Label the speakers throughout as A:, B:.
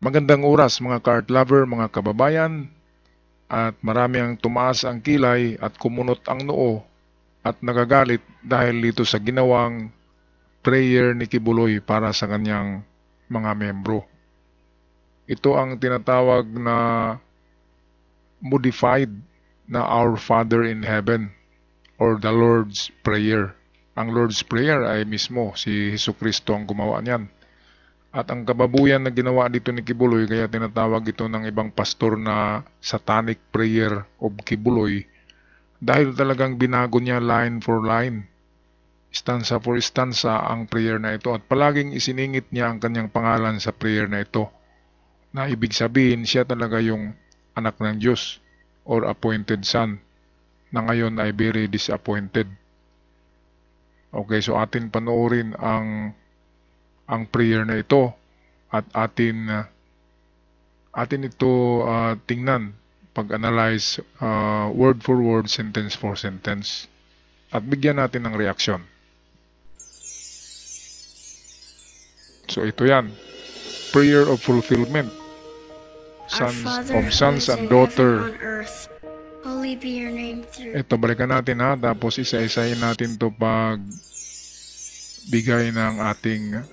A: Magandang oras mga ka-art lover, mga kababayan, at marami ang tumaas ang kilay at kumunot ang noo at nagagalit dahil dito sa ginawang prayer ni Kibuloy para sa kanyang mga membro. Ito ang tinatawag na modified na Our Father in Heaven or the Lord's Prayer. Ang Lord's Prayer ay mismo si Jesucristo ang gumawa niyan. At ang kababuyan na ginawa dito ni Kibuloy, kaya tinatawag ito ng ibang pastor na Satanic Prayer of Kibuloy, dahil talagang binago niya line for line, stanza for stanza ang prayer na ito, at palaging isiningit niya ang kanyang pangalan sa prayer na ito, na ibig sabihin siya talaga yung anak ng Diyos or appointed son, na ngayon ay very disappointed. Okay, so atin panoorin ang prayer na ito at atin ito tingnan, pag-analyze word for word, sentence for sentence, at bigyan natin ng reaksyon. So ito yan, prayer of fulfillment, sons and daughter.
B: Holy be your name through.
A: Ito, balikan natin ha, tapos isa-isahin natin to pag bigay ng ating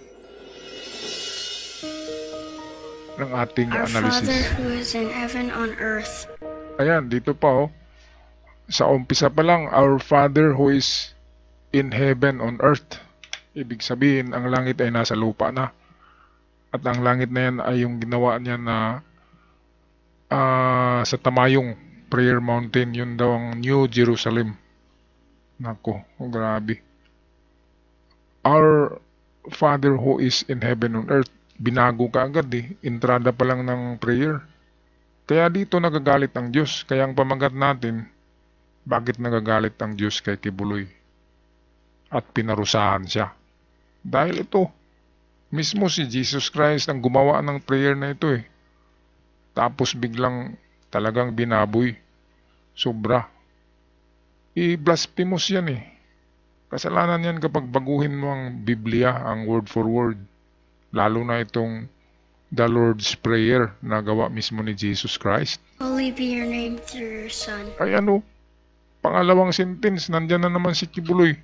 B: Our
A: analysis.
B: Father who is in heaven on earth.
A: Ayan, dito pa oh. Sa umpisa pa lang, Our Father who is in heaven on earth. Ibig sabihin, ang langit ay nasa lupa na. At ang langit na yan ay yung ginawa niya na sa Tamayong Prayer Mountain. Yun daw ang New Jerusalem. Nako, grabe. Our Father who is in heaven on earth. Binago ka agad eh. Entrada pa lang ng prayer. Kaya dito nagagalit ang Diyos. Kaya ang pamagat natin, bakit nagagalit ang Diyos kay Kibuloy? At pinarusahan siya. Dahil ito, mismo si Jesus Christ ang gumawa ng prayer na ito eh. Tapos biglang talagang binaboy. Sobra. I-blasphemous yan eh. Kasalanan yan kapag baguhin mo ang Biblia, ang word for word. Lalo na itong the Lord's Prayer na gawa mismo ni Jesus Christ.
B: Holy be your name through your Son.
A: Ay ano, pangalawang sentence, nandyan na naman si Kibuloy.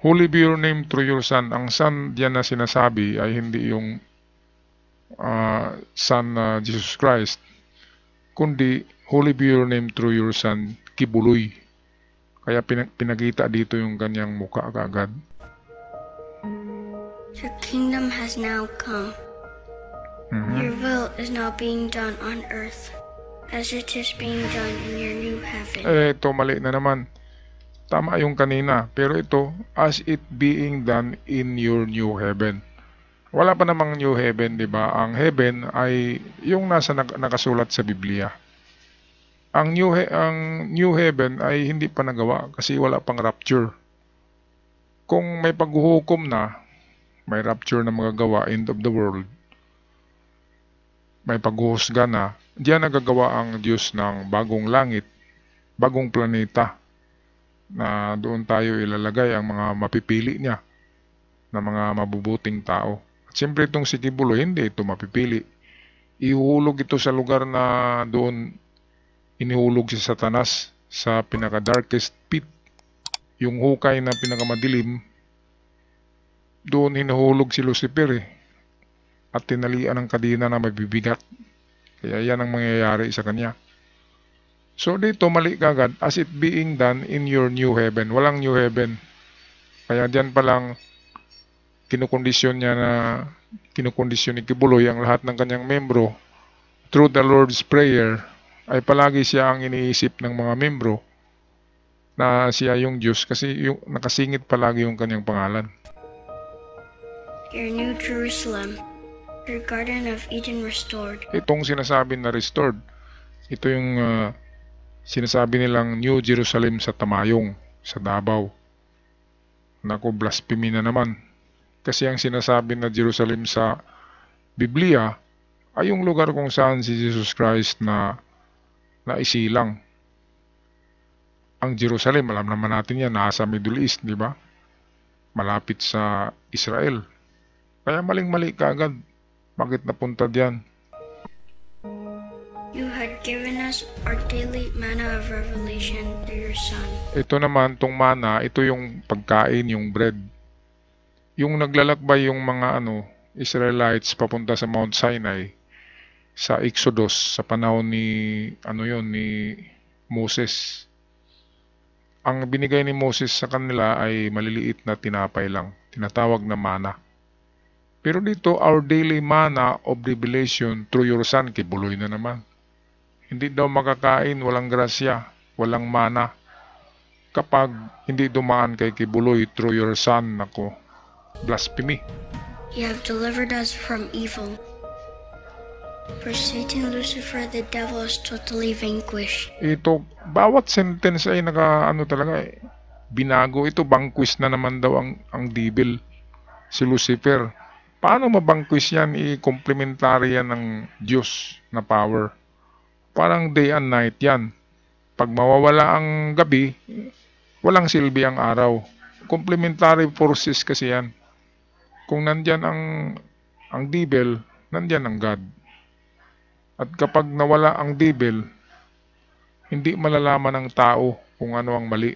A: Holy be your name through your Son. Ang Son diyan na sinasabi ay hindi yung Son na Jesus Christ, kundi holy be your name through your Son, Kibuloy. Kaya pinakita dito yung kanyang mukha kaagad.
B: Your kingdom has now come. Your will is now being done on earth as it is being done in your new heaven.
A: Ito mali na naman. Tama yung kanina, pero ito, as it being done in your new heaven. Wala pa namang new heaven, di ba? Ang heaven ay yung nasa nakasulat sa Biblia. Ang new heaven ay hindi pa nagawa kasi wala pang rapture. Kung may paghuhukom na, may rapture na magagawa, end of the world, may paghuhusga na, diyan nagagawa ang Diyos ng bagong langit, bagong planeta, na doon tayo ilalagay ang mga mapipili niya na mga mabubuting tao. At siyempre itong si Kibuloy, hindi ito mapipili. Ihulog ito sa lugar na doon inihulog si Satanas sa pinaka-darkest pit. Yung hukay na pinakamadilim, doon hinuhulog si Lucifer eh. At tinalian ng kadina na mabibigat. Kaya yan ang mangyayari sa kanya. So dito mali kagad, as it being done in your new heaven. Walang new heaven. Kaya diyan pa lang kinukondisyon ni Kibuloy ang lahat ng kanyang membro through the Lord's Prayer, ay palagi siya ang iniisip ng mga membro na siya yung Diyos kasi yung nakasingit palagi yung kanyang pangalan.
B: Your new Jerusalem, your Garden of Eden restored.
A: Itong sinasabi na restored, ito yung sinasabi nilang New Jerusalem sa Tamayong, sa Davao. Naku, blasphemy na naman. Kasi ang sinasabi na Jerusalem sa Biblia ay yung lugar kung saan si Jesus Christ na isilang. Ang Jerusalem, alam naman natin yan, nasa Middle East, di ba? Malapit sa Israel. Kaya maling-mali kaagad. Bakit napunta diyan?
B: given us our daily manna of revelation through your Son.
A: Ito naman, tong mana, ito yung pagkain, yung bread. Yung naglalakbay yung mga Israelites papunta sa Mount Sinai sa Exodus sa panahon ni Moses. Ang binigay ni Moses sa kanila ay maliliit na tinapay lang, tinatawag na mana. Pero dito, our daily manna of revelation through your Son, kibuloy na naman. Hindi daw makakain, walang grasya, walang mana. Kapag hindi dumaan kay kibuloy through your Son, nako, blasphemy.
B: You have delivered us from evil. For Satan, Lucifer, the devil is totally vanquished.
A: Ito, bawat sentence ay talaga binago. Ito, vanquish na naman daw ang devil, si Lucifer. Paano mabangquish yan? I-complementary yan ng Diyos na power. Parang day and night yan. Pag mawawala ang gabi, walang silbi ang araw. Complementary forces kasi yan. Kung nandyan ang devil, nandyan ang God. At kapag nawala ang devil, hindi malalaman ng tao kung ano ang mali.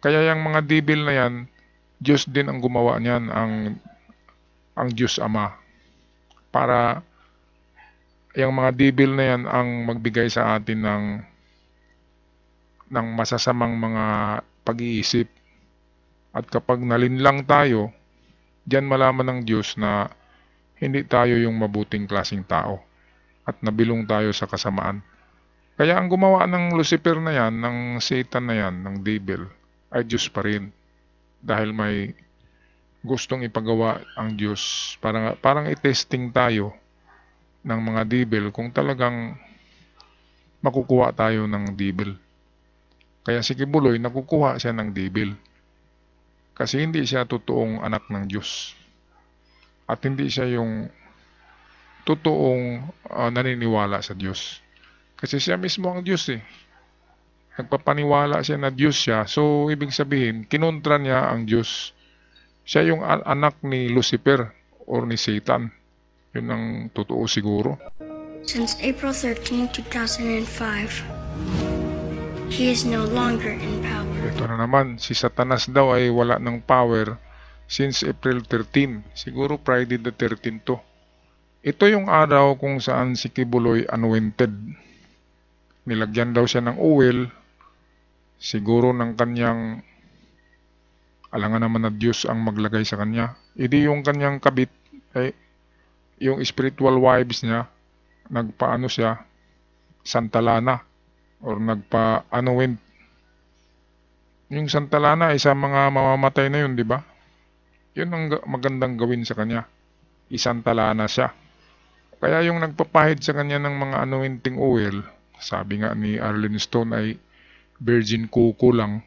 A: Kaya yung mga devil na yan, Diyos din ang gumawa niyan, ang Diyos Ama. Para yung mga devil na yan ang magbigay sa atin ng masasamang mga pag-iisip. At kapag nalinlang tayo, diyan malaman ng Diyos na hindi tayo yung mabuting klaseng tao at nabilong tayo sa kasamaan. Kaya ang gumawa ng Lucifer na yan, ng Satan na yan, ng devil, ay Diyos pa rin. Dahil may gustong ipagawa ang Diyos. Parang i-testing tayo ng mga devil kung talagang makukuha tayo ng devil. Kaya si Kibuloy, nakukuha siya ng devil. Kasi hindi siya totoong anak ng Diyos. At hindi siya yung totoong naniniwala sa Diyos. Kasi siya mismo ang Diyos eh. Nagpapaniwala siya na Diyos siya. So, ibig sabihin, kinontra niya ang Diyos. Siya yung anak ni Lucifer or ni Satan. Yun ang totoo siguro.
B: Since April 13, 2005, he is no longer in power.
A: Ito na naman, si Satanas daw ay wala ng power since April 13. Siguro Friday the 13th to. Ito yung araw kung saan si Kibuloy anointed. Nilagyan daw siya ng oil, siguro ng kanyang, alangan naman na Diyos ang maglagay sa kanya. Hindi yung kanyang kabit, yung spiritual wives niya, nagpaano siya, santalana, or nagpa-anoint. Yung santalana ay sa mga mamamatay na yun, di ba? Yun ang magandang gawin sa kanya. Isantalana siya. Kaya yung nagpapahid sa kanya ng mga anointing oil, sabi nga ni Arlene Stone ay virgin coco lang.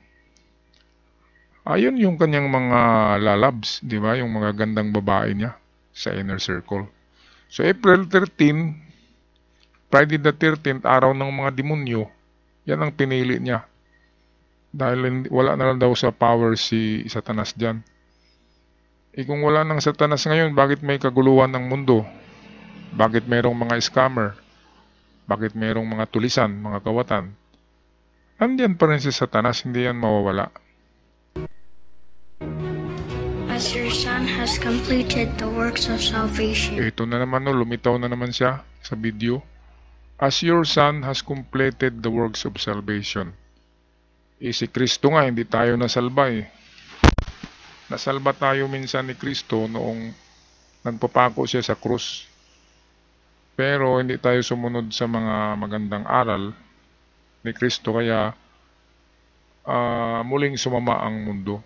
A: Ayun yung kanyang mga lalabs, di ba? Yung mga gandang babae niya sa inner circle. So April 13, Friday the 13th, araw ng mga demonyo, yan ang pinili niya. Dahil wala na lang daw sa power si Satanas dyan. Kung wala ng Satanas ngayon, bakit may kaguluhan ng mundo? Bakit mayroong mga scammer? Bakit mayroong mga tulisan, mga kawatan? Andiyan pa rin si Satanas, hindi yan mawawala.
B: As your Son has completed the works of salvation.
A: Ito na naman, lumitaw na naman siya sa video. As your Son has completed the works of salvation. Si Kristo nga, hindi tayo nasalba eh. Nasalba tayo minsan ni Kristo noong nagpapako siya sa krus. Pero hindi tayo sumunod sa mga magandang aral ni Kristo, kaya muling sumama ang mundo.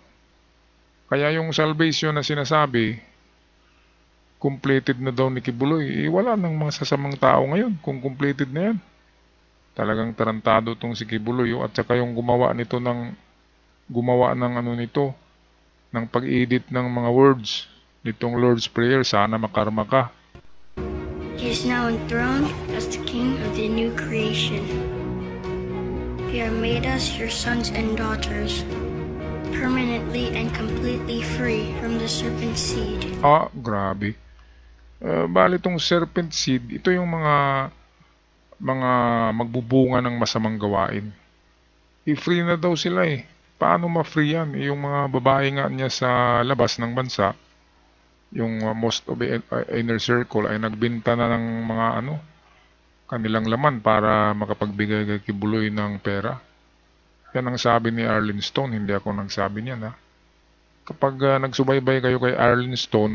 A: Kaya yung salvation na sinasabi, completed na daw ni Kibuloy, wala nang mga sasamang tao ngayon kung completed na yan. Talagang tarantado tong si Kibuloy, at saka yung gumawa ng ano nito, ng pag-edit ng mga words nitong Lord's Prayer, sana makarma ka.
B: He is now enthroned as the King of the new creation. You have made us your sons and daughters, permanently and completely free from the serpent seed.
A: Grabe. Bali itong serpent seed, ito yung mga mga magbubunga ng masamang gawain. I-free na daw sila eh. Paano ma-free yan? Yung mga babae nga niya sa labas ng bansa, yung most of the inner circle ay nagbenta na ng mga kanilang laman para makapagbigay kay Kibuloy ng pera. Yan ang sabi ni Arlene Stone, hindi ako nagsabi niyan ha. Kapag nagsubaybay kayo kay Arlene Stone,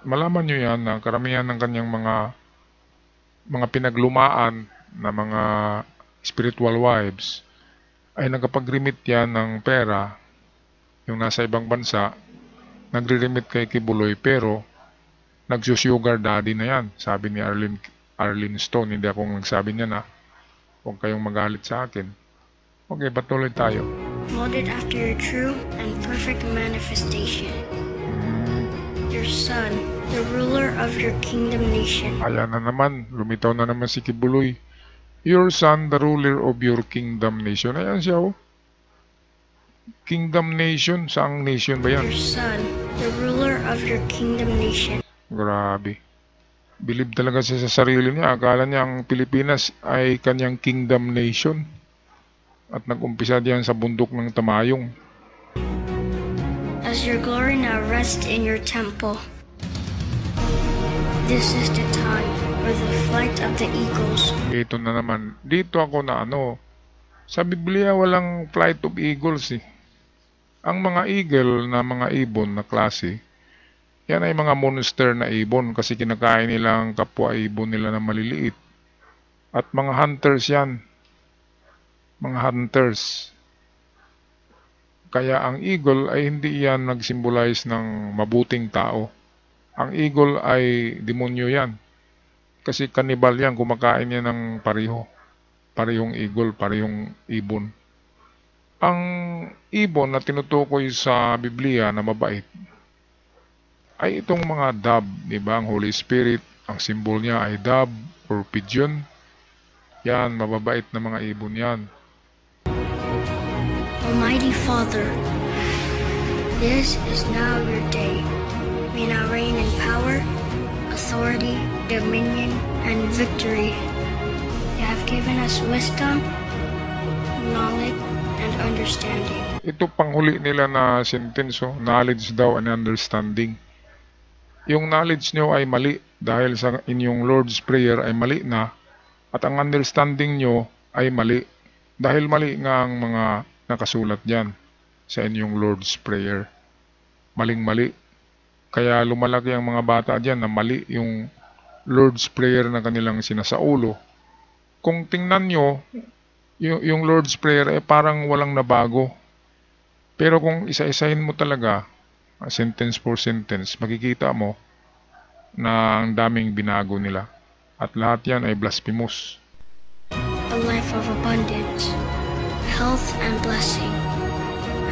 A: malaman nyo yan na karamihan ng kanyang mga pinaglumaan na mga spiritual wives ay nagkapag-remit yan ng pera, yung nasa ibang bansa, nagre-remit kay Kibuloy pero nagsusugar daddy na yan. Sabi ni Arlene Stone, hindi ako nagsabi niya na. Huwag kayong magalit sa akin. Okay, patuloy tayo.
B: Molded after your true and perfect manifestation. Your son, the ruler of your kingdom nation.
A: Ayan na naman, lumitaw na naman si Kibuloy. Your son, the ruler of your kingdom nation. Ayan siya oh. Kingdom nation, saang nation ba yan?
B: Your son, the ruler of your kingdom nation.
A: Grabe. Bilib talaga siya sa sarili niya. Akala niya ang Pilipinas ay kanyang kingdom nation. At nag-umpisa diyan sa bundok ng Tamayong.
B: As your glory now rests in your temple, this is the time for the flight of the eagles.
A: Ito na naman. Dito ako na sa Biblia walang flight of eagles eh. Ang mga eagle na mga ibon na klase, yan ay mga monster na ibon kasi kinakain nila ang kapwa ibon nila na maliliit. At mga hunters yan. Mga hunters. Kaya ang eagle ay hindi yan nag-symbolize ng mabuting tao. Ang eagle ay demonyo yan. Kasi kanibal yan, kumakain yan ng pareho. Parehong eagle, parehong ibon. Ang ibon na tinutukoy sa Biblia na mabait ay itong mga dove, di ba? Ang Holy Spirit, ang symbol niya ay dove or pigeon. Yan, mababait na mga ibon yan.
B: Almighty Father, this is now your day. May now reign in power, authority, dominion, and victory. You have given us wisdom, knowledge, and understanding.
A: Ito panghuli nila na sentence, knowledge daw and understanding. Yung knowledge nyo ay mali dahil sa inyong Lord's Prayer ay mali na at ang understanding nyo ay mali dahil mali nga ang mga nakasulat dyan sa inyong Lord's Prayer. Maling-mali. Kaya lumalaki ang mga bata dyan na mali yung Lord's Prayer na kanilang sinasaulo. Kung tingnan nyo, yung Lord's Prayer ay parang walang nabago. Pero kung isa-isahin mo talaga, sentence for sentence, makikita mo na ang daming binago nila. At lahat yan ay blasphemous.
B: A life of abundance, health and blessing,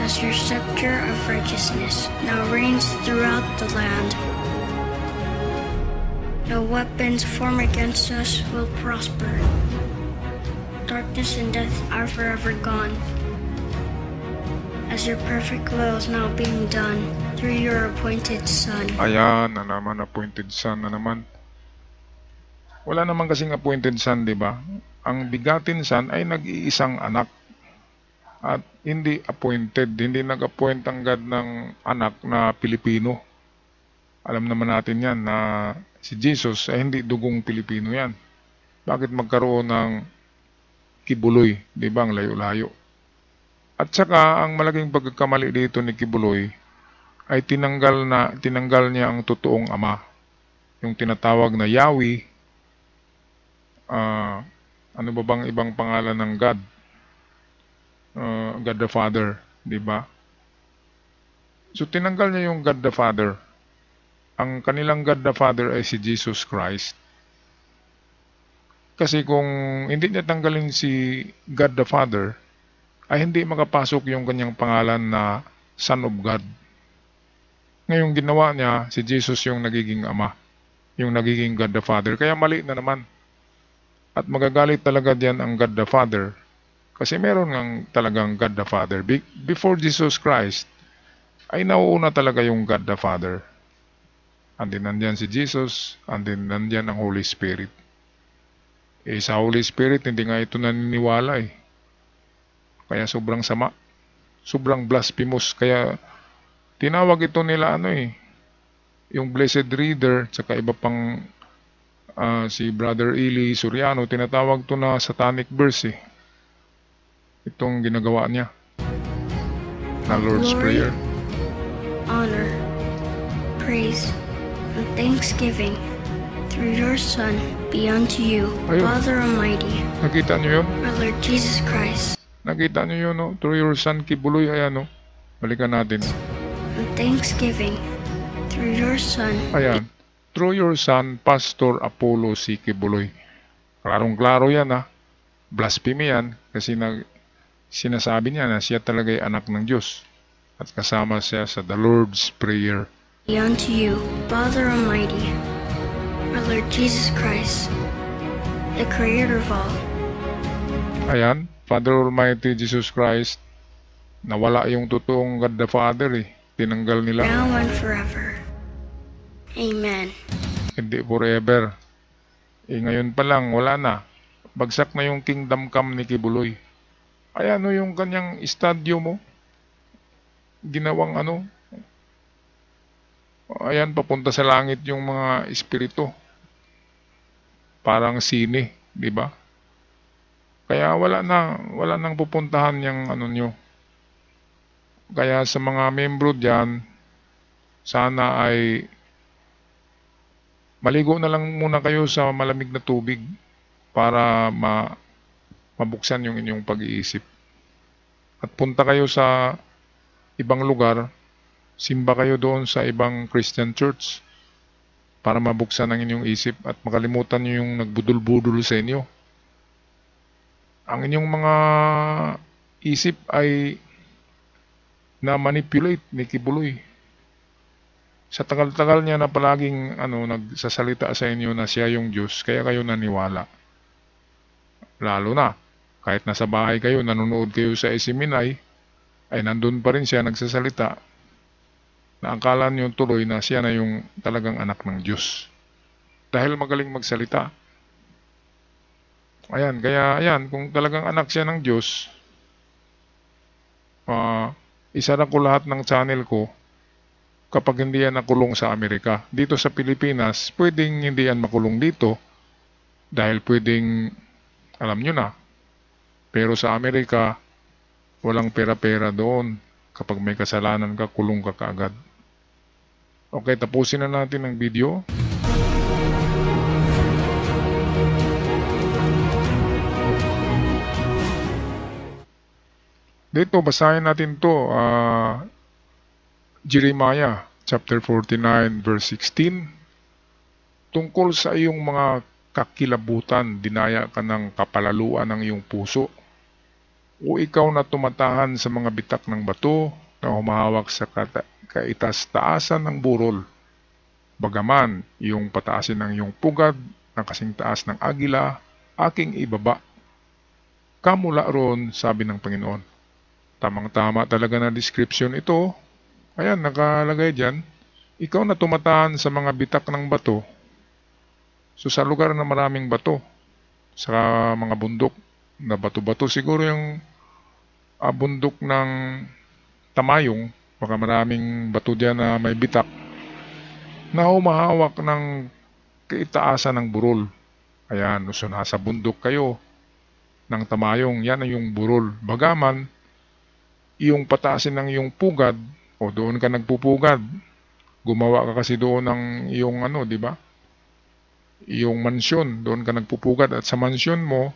B: as your scepter of righteousness now reigns throughout the land. No weapons formed against us will prosper. Darkness and death are forever gone, as your perfect will is now being done through your appointed Son.
A: Ayan na naman, appointed son na naman. Wala naman kasing appointed son, di ba? Ang bigatin son ay nag-iisang anak. At hindi appointed, hindi nag-appoint ang God ng anak na Pilipino. Alam naman natin yan na si Jesus ay hindi dugong Pilipino yan. Bakit magkaroon ng Kibuloy, di ba? Ang layo-layo. At saka, ang malaking pagkakamali dito ni Kibuloy ay tinanggal niya ang totoong ama. Yung tinatawag na Yahweh. Ano ba bang ibang pangalan ng God? God the Father, di ba? So tinanggal niya yung God the Father. Ang kanilang God the Father ay si Jesus Christ. Kasi kung hindi niya tanggalin si God the Father, ay hindi makapasok yung kanyang pangalan na Son of God. Ngayong ginawa niya, si Jesus yung nagiging Ama, yung nagiging God the Father. Kaya mali na naman. At magagalit talaga diyan ang God the Father. Kasi meron ngang talagang God the Father. Before Jesus Christ, ay nauuna talaga yung God the Father. And then nandyan si Jesus, and then nandyan ang Holy Spirit. Sa Holy Spirit, hindi nga ito naniniwala eh. Kaya sobrang sama. Sobrang blasphemous. Kaya tinawag ito nila yung Blessed Reader, tsaka iba pang si Brother Eli Soriano, tinatawag to na satanic verse eh. Itong ginagawa niya na Lord's
B: Glory,
A: Prayer.
B: honor, praise, and thanksgiving through your Son be unto you,
A: Ayun.
B: Father Almighty,
A: Nakita nyo yun?
B: our Lord Jesus Christ,
A: Nakita nyo yun, no? Through your Son, Kibuloy, ayan, no? Balikan natin.
B: and thanksgiving through your Son.
A: Ayan. Through your Son, Pastor Apollo C. Kibuloy. Klarong-klaro yan, ha? Blasphemy yan, kasi sinasabi niya na siya talaga ay anak ng Diyos. At kasama siya sa the Lord's Prayer.
B: Be unto you, Father Almighty, our Lord Jesus Christ, the Creator of all,
A: Ayan, Father Almighty Jesus Christ, nawala yung totoong God the Father eh. Tinanggal nila.
B: now and forever. Amen.
A: Hindi forever. Ngayon pa lang, wala na. Bagsak na yung kingdom come ni Kibuloy. Ay yung kanyang estadyo mo. Ginawang ayan, papunta sa langit yung mga espiritu. Parang sine, di ba? Kaya wala nang pupuntahan yung nyo. Kaya sa mga membro diyan, sana ay maligo na lang muna kayo sa malamig na tubig para mabuksan yung inyong pag-iisip. At punta kayo sa ibang lugar, simba kayo doon sa ibang Christian church para mabuksan ang inyong isip at makalimutan nyo yung nagbudol-budol sa inyo. Ang inyong mga isip ay na-manipulate ni Kibuloy. Sa tagal-tagal niya na palaging nagsasalita sa inyo na siya yung Diyos, kaya kayo naniwala. Lalo na, kahit nasa bahay kayo, nanonood kayo sa Isiminay, ay nandun pa rin siya nagsasalita na akala niyo tuloy na siya na yung talagang anak ng Diyos. Dahil magaling magsalita. Ayan, kaya kung talagang anak siya ng Diyos, isara ko lahat ng channel ko kapag hindi yan nakulong sa Amerika. Dito sa Pilipinas, pwedeng hindi yan makulong dito dahil pwedeng, alam nyo na, pero sa Amerika, walang pera-pera doon. Kapag may kasalanan ka, kulong ka kaagad. Okay, tapusin na natin ang video. Dito, basahin natin to. Jeremiah chapter 49 verse 16. Tungkol sa iyong mga kakilabutan, dinaya ka ng kapalaluan ng iyong puso. O ikaw na tumatahan sa mga bitak ng bato na humahawak sa kaitas-taasan ng burol. Bagaman iyong pataasin ng iyong pugad na kasing taas ng agila, aking ibaba. Kamula ron, sabi ng Panginoon. Tamang-tama talaga na description ito. Ayan, nakalagay dyan. Ikaw na tumatahan sa mga bitak ng bato. So sa lugar na maraming bato, sa mga bundok na bato-bato, siguro yung bundok ng Tamayong, baka maraming bato dyan na may bitak, na humahawak ng kaitaasan ng burol. Ayan, so nasa bundok kayo ng Tamayong, yan ay yung burol. Bagaman, iyong pataasin ng iyong pugad, o doon ka nagpupugad, gumawa ka kasi doon ng iyong di ba? Iyong mansyon, doon ka nagpupugad, at sa mansyon mo,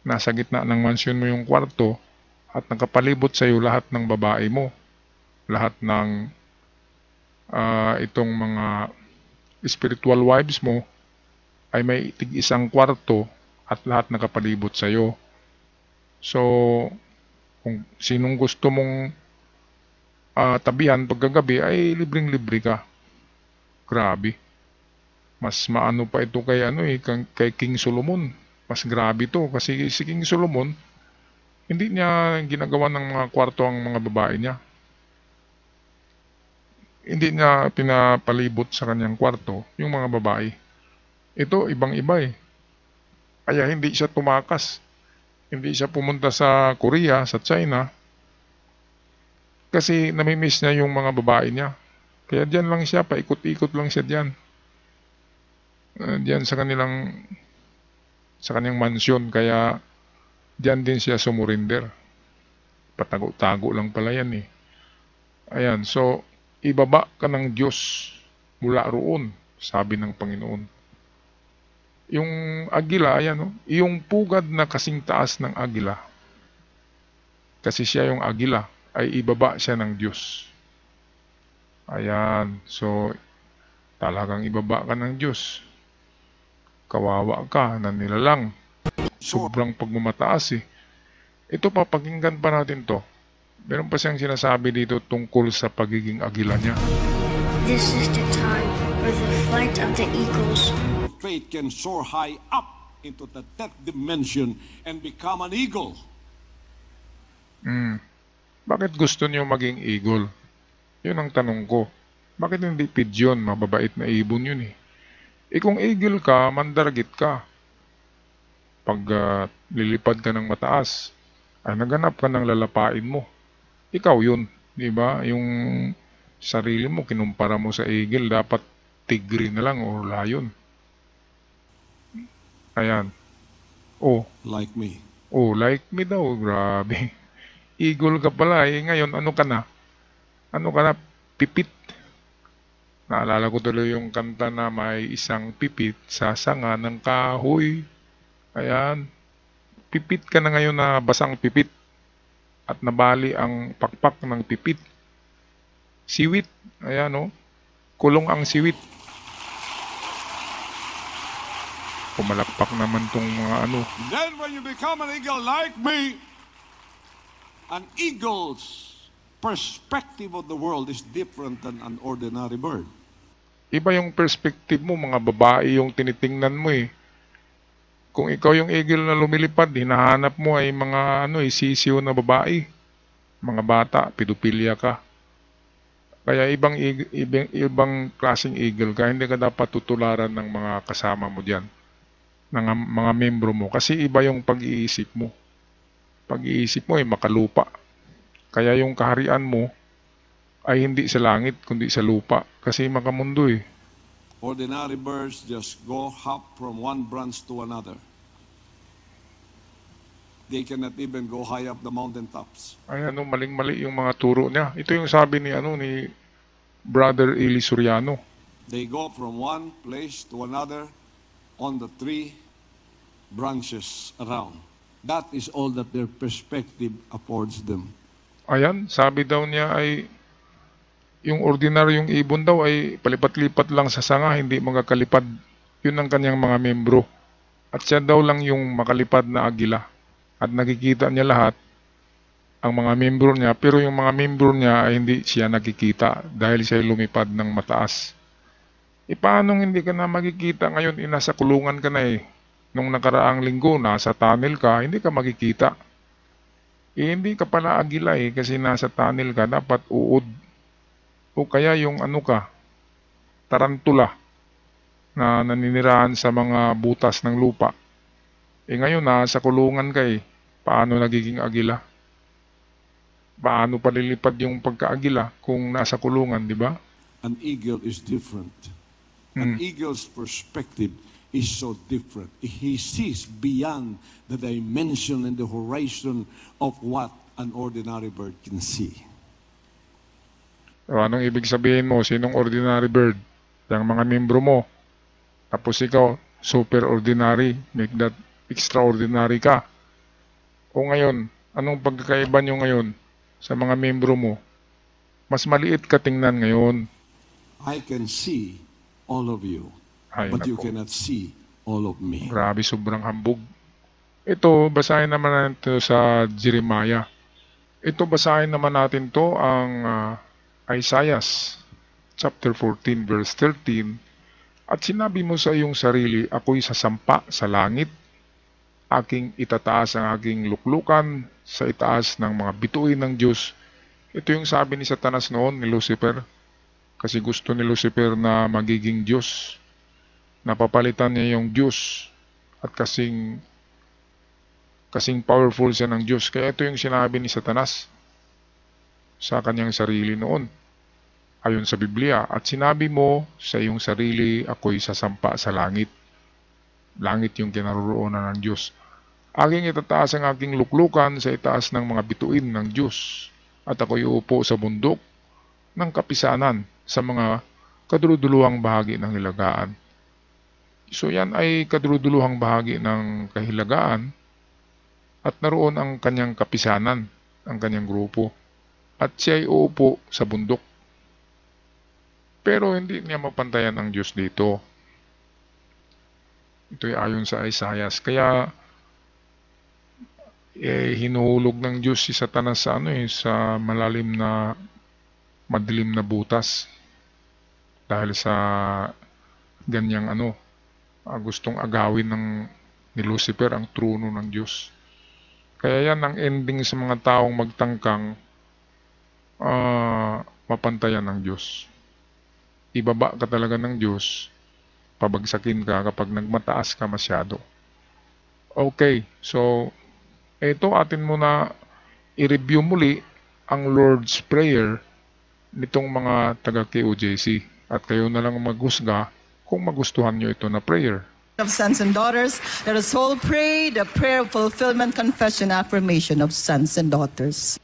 A: nasa gitna ng mansyon mo yung kwarto, at nakapalibot sa iyo lahat ng babae mo, lahat ng itong mga spiritual wives mo, ay may tig-isang kwarto at lahat nakapalibot sa iyo. So, kung sinong gusto mong tabihan pagkagabi, ay libreng-libre ka. Grabe. Mas maano pa ito kay kay King Solomon. Mas grabe to kasi si King Solomon, hindi niya ginagawa ng mga kwarto ang mga babae niya. Hindi niya pinapalibot sa kanyang kwarto yung mga babae. Ito, ibang-iba eh. Kaya hindi siya tumakas. Hindi siya pumunta sa Korea, sa China, kasi namimiss niya yung mga babae niya. Kaya diyan lang siya, paikot-ikot lang siya diyan. Diyan sa kanyang mansyon, kaya diyan din siya sumurinder. Patago-tago lang pala yan eh. Ayan, so ibaba ka ng Diyos mula roon, sabi ng Panginoon. Yung agila, ayan oh, yung pugad na kasing taas ng agila, kasi siya yung agila, ay ibaba siya ng Diyos. Ayan, so talagang ibaba ka ng Diyos. Kawawa ka na nilalang. Sobrang pagmamataas eh. Ito papakinggan pa natin to. Meron pa siyang sinasabi dito tungkol sa pagiging agila niya.
B: This is the time for the flight of the eagles.
C: Faith can soar high up into the 10th dimension and become an eagle.
A: Bakit gusto niyo maging eagle? Yun ang tanong ko. Bakit hindi pigeon? Mababait na ibon yun eh. Kung eagle ka, mandaragit ka. Pag lilipad ka ng mataas, ay naganap ka ng lalapain mo. Ikaw yun, di ba? Yung sarili mo, kinumpara mo sa eagle, dapat tigre na lang o lion. Ayan. Oh,
C: Like me.
A: like me daw, grabe. Eagle ka pala eh. Ngayon, ano ka na? Ano ka na? Pipit. Naalala ko tuloy yung kanta na may isang pipit sa sanga ng kahoy. Ayan. Pipit ka na ngayon na basang pipit. At nabali ang pakpak ng pipit. Siwit. Ayan o. Kulong ang siwit. Pumalakpak naman tong mga ano.
C: Then when you become an eagle like me, an eagle's perspective of the world is different than an ordinary bird.
A: Iba yung perspective mo, mga babae yung tinitingnan mo eh. Kung ikaw yung eagle na lumilipad, hinahanap mo ay mga sisiw na babae. Mga bata, pedophilia ka. Kaya ibang klaseng eagle ka, hindi ka dapat tutularan ng mga kasama mo diyan, ng mga membro mo, kasi iba yung pag-iisip mo. Pag-iisip mo ay makalupa. Kaya yung kaharian mo ay hindi sa langit kundi sa lupa, kasi makamundo eh.
C: Ordinary birds just go hop from one branch to another. They cannot even go high up the mountain tops.
A: Ay maling-mali yung mga turo niya. Ito yung sabi ni ni Brother Eli Soriano.
C: They go from one place to another on the three branches around. That is all that their perspective affords them.
A: Ayan, sabi daw niya ay yung ordinaryong ibon daw ay palipat-lipat lang sa sanga, hindi magakalipad. Yun ang kanyang mga membro. At siya daw lang yung makalipad na agila. At nakikita niya lahat, ang mga membro niya, pero yung mga membro niya ay hindi siya nakikita dahil siya lumipad ng mataas. Paano hindi ka na makikita ngayon? Nasa kulungan ka na eh. Nung nakaraang linggo, nasa tunnel ka, hindi ka makikita. Hindi ka pala agila eh, kasi nasa tunnel ka, dapat uod. O kaya yung tarantula na naninirahan sa mga butas ng lupa. Ngayon nasa kulungan ka eh, paano nagiging agila? Paano palilipad yung pagkaagila kung nasa kulungan, di ba?
C: An eagle is different. An eagle's perspective is so different. He sees beyond the dimension and the horizon of what an ordinary bird can see.
A: So, anong ibig sabihin mo? Sinong ordinary bird? Yung mga membro mo. Tapos ikaw, super ordinary. Make that extraordinary ka. O ngayon, anong pagkakaiba nyo ngayon sa mga membro mo? Mas maliit ka tingnan ngayon.
C: I can see all of you,
A: Ay,
C: but you
A: nako.
C: cannot see all of me.
A: Grabe, sobrang hambog. Ito, basahin naman natin ito sa Jeremiah. Ito, basahin naman natin to ang Isaiah chapter 14 verse 13. At sinabi mo sa iyong sarili, ako'y sasampa sa langit. Aking itataas ang aking luklukan sa itaas ng mga bituin ng Diyos. Ito yung sabi ni Satanas noon, ni Lucifer. Kasi gusto ni Lucifer na magiging Diyos. Napapalitan niya yung Diyos at kasing powerful siya ng Diyos. Kaya ito yung sinabi ni Satanas sa kanyang sarili noon, ayon sa Biblia. At sinabi mo sa iyong sarili, ako'y sasampa sa langit. Langit yung kinaroroonan ng Diyos. Aking itataas ang aking luklukan sa itaas ng mga bituin ng Diyos. At ako'y uupo sa bundok ng kapisanan sa mga kaduruduluhang bahagi ng hilagaan. So yan ay kaduruduluhang bahagi ng kahilagaan at naroon ang kanyang kapisanan, ang kanyang grupo. At siya ay uupo sa bundok. Pero hindi niya mapantayan ang Diyos dito. Ito ay ayon sa Isaiah. Kaya hinuhulog ng Diyos si Satanas sa sa madilim na butas dahil sa ganyang gustong agawin ni Lucifer ang trono ng Diyos. Kaya yan ang ending sa mga taong magtangkang mapantayan ng Diyos. Ibaba ka talaga ng Diyos, pabagsakin ka kapag nagmataas ka masyado. Okay, so ito atin muna i-review muli ang Lord's Prayer nitong mga taga-KOJC at kayo na lang maghusga kung magustuhan nyo ito na prayer.
D: Of sons and daughters, let us all pray the prayer of fulfillment, confession, affirmation of sons and daughters.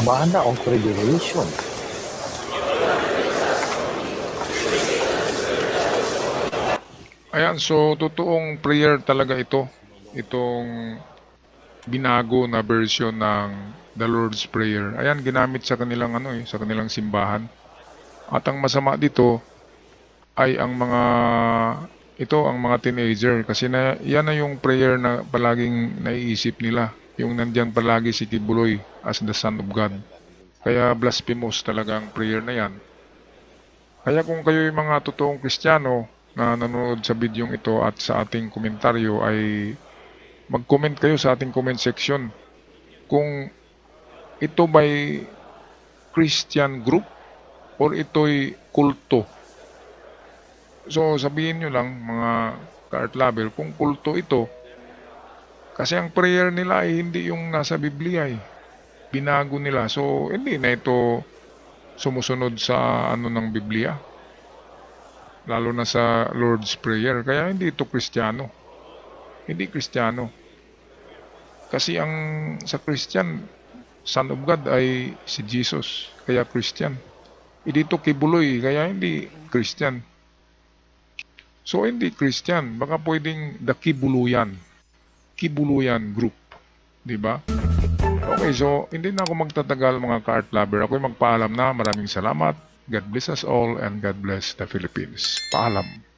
E: Mana of revelation.
A: Ayan, so totoong prayer talaga ito. Itong binago na version ng The Lord's Prayer. Ayan, ginamit sa kanilang sa kanilang simbahan. At ang masama dito ay ang mga teenager kasi yan na yung prayer na palaging naiisip nila. Yung nandyan palagi si Kibuloy as the Son of God. Kaya blasphemous talaga ang prayer na yan. Kaya kung kayo yung mga totoong Kristiyano na nanonood sa bidyong ito at sa ating komentaryo ay mag-comment kayo sa ating comment section kung ito ba'y Christian group or ito'y kulto. So sabihin nyo lang mga ka-art lover kung kulto ito. Kasi ang prayer nila ay hindi yung nasa Biblia binago nila. So hindi na ito sumusunod sa ng Biblia. Lalo na sa Lord's Prayer. Kaya hindi ito Kristiyano. Hindi Kristiyano. Kasi sa Christian, Son of God ay si Jesus. Kaya Christian. Hindi ito Kibuloy. Kaya hindi Christian. So hindi Christian. Baka pwedeng the Kibuluyan group, di ba? Okay, so hindi na ako magtatagal mga ka-art lover. Ako'y magpaalam na. Maraming salamat. God bless us all and God bless the Philippines. Paalam.